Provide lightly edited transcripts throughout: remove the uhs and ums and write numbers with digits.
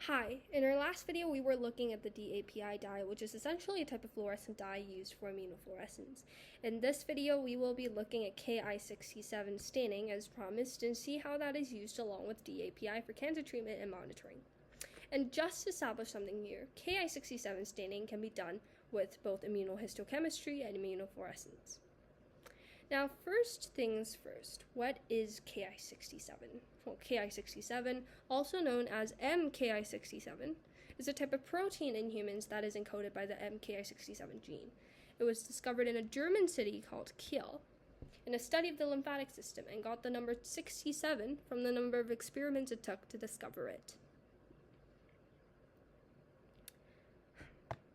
Hi, in our last video we were looking at the DAPI dye, which is essentially a type of fluorescent dye used for immunofluorescence. In this video we will be looking at KI67 staining as promised and see how that is used along with DAPI for cancer treatment and monitoring. And just to establish something here, KI67 staining can be done with both immunohistochemistry and immunofluorescence. Now, first things first, what is KI67? Well, KI67, also known as MKI67, is a type of protein in humans that is encoded by the MKI67 gene. It was discovered in a German city called Kiel in a study of the lymphatic system and got the number 67 from the number of experiments it took to discover it.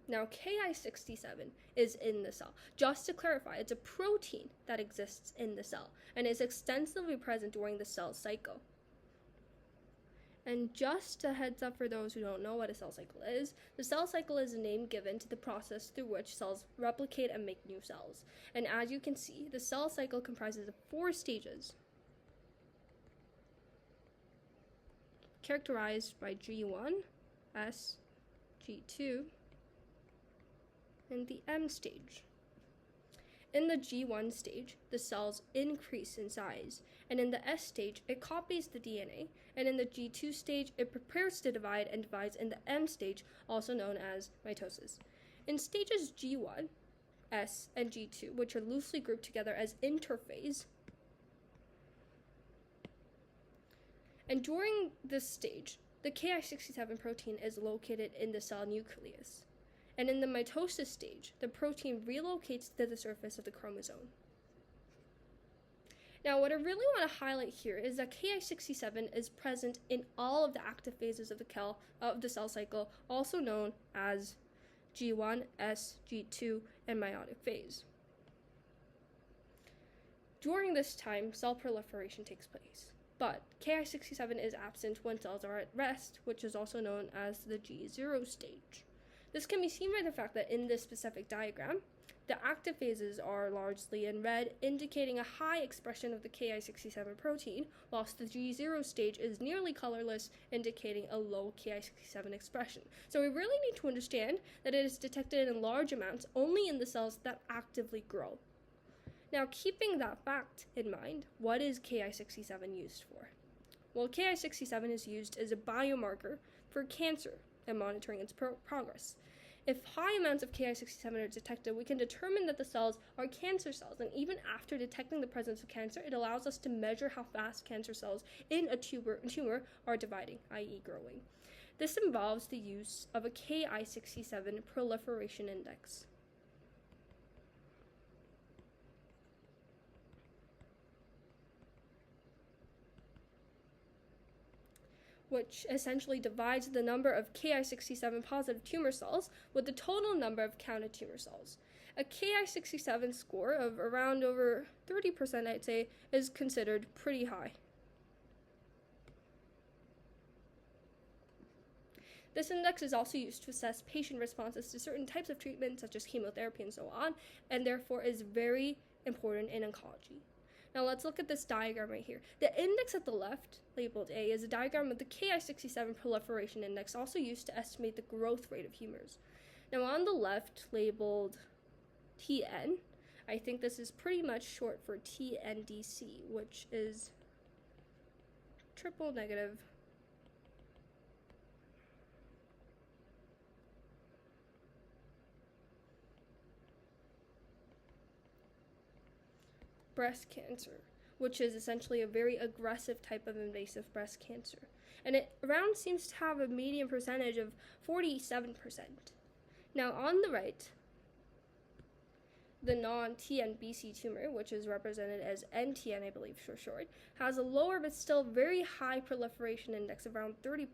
Now, KI67 is in the cell. Just to clarify, it's a protein that exists in the cell and is extensively present during the cell cycle. And just a heads up for those who don't know what a cell cycle is, the cell cycle is a name given to the process through which cells replicate and make new cells. And as you can see, the cell cycle comprises of 4 stages, characterized by G1, S, G2, and the M stage. In the G1 stage, the cells increase in size, and in the S stage, it copies the DNA, and in the G2 stage, it prepares to divide and divides in the M stage, also known as mitosis. In stages G1, S, and G2, which are loosely grouped together as interphase, and during this stage, the KI67 protein is located in the cell nucleus. And in the mitosis stage, the protein relocates to the surface of the chromosome. Now, what I really want to highlight here is that KI67 is present in all of the active phases of the cell cycle, also known as G1, S, G2, and meiotic phase. During this time, cell proliferation takes place, but KI67 is absent when cells are at rest, which is also known as the G0 stage. This can be seen by the fact that in this specific diagram, the active phases are largely in red, indicating a high expression of the KI67 protein, whilst the G0 stage is nearly colorless, indicating a low KI67 expression. So we really need to understand that it is detected in large amounts only in the cells that actively grow. Now, keeping that fact in mind, what is KI67 used for? Well, KI67 is used as a biomarker for cancer and monitoring its progress. If high amounts of KI67 are detected, we can determine that the cells are cancer cells, and even after detecting the presence of cancer, it allows us to measure how fast cancer cells in a tumor are dividing, i.e. growing. This involves the use of a KI67 proliferation index, which essentially divides the number of KI67 positive tumor cells with the total number of counted tumor cells. A KI67 score of around over 30%, I'd say, is considered pretty high. This index is also used to assess patient responses to certain types of treatment, such as chemotherapy and so on, and therefore is very important in oncology. Now let's look at this diagram right here. The index at the left, labeled A, is a diagram of the KI67 proliferation index, also used to estimate the growth rate of tumors. Now on the left, labeled TN, I think this is pretty much short for TNDC, which is triple negative breast cancer, which is essentially a very aggressive type of invasive breast cancer. And it around seems to have a median percentage of 47%. Now on the right, the non-TNBC tumor, which is represented as NTN, I believe for short, has a lower but still very high proliferation index of around 30%.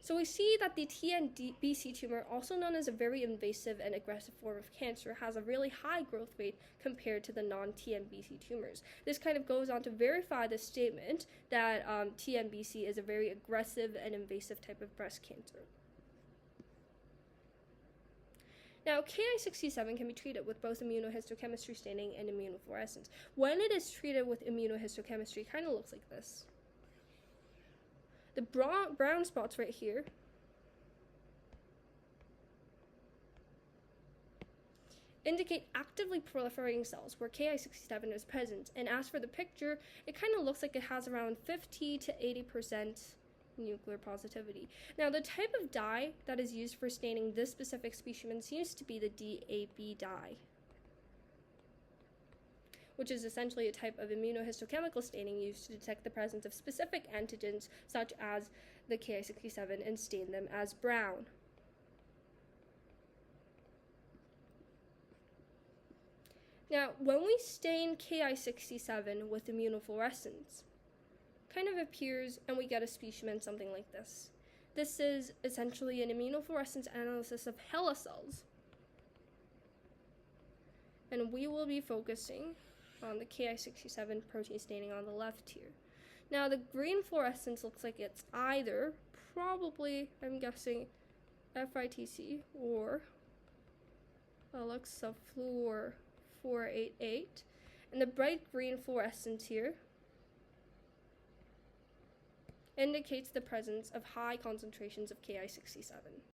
So we see that the TNBC tumor, also known as a very invasive and aggressive form of cancer, has a really high growth rate compared to the non-TNBC tumors. This kind of goes on to verify the statement that TNBC is a very aggressive and invasive type of breast cancer. Now, KI67 can be treated with both immunohistochemistry staining and immunofluorescence. When it is treated with immunohistochemistry, it kind of looks like this. The brown spots right here indicate actively proliferating cells where KI67 is present, and as for the picture, it kind of looks like it has around 50 to 80% nuclear positivity. Now, the type of dye that is used for staining this specific specimen seems to be the DAB dye, which is essentially a type of immunohistochemical staining used to detect the presence of specific antigens such as the KI67 and stain them as brown. Now, when we stain KI67 with immunofluorescence, kind of appears and we get a specimen something like this. This is essentially an immunofluorescence analysis of HeLa cells. And we will be focusing on the KI67 protein staining on the left here. Now, the green fluorescence looks like it's either, probably, I'm guessing, FITC or Alexafluor 488, and the bright green fluorescence here indicates the presence of high concentrations of KI67.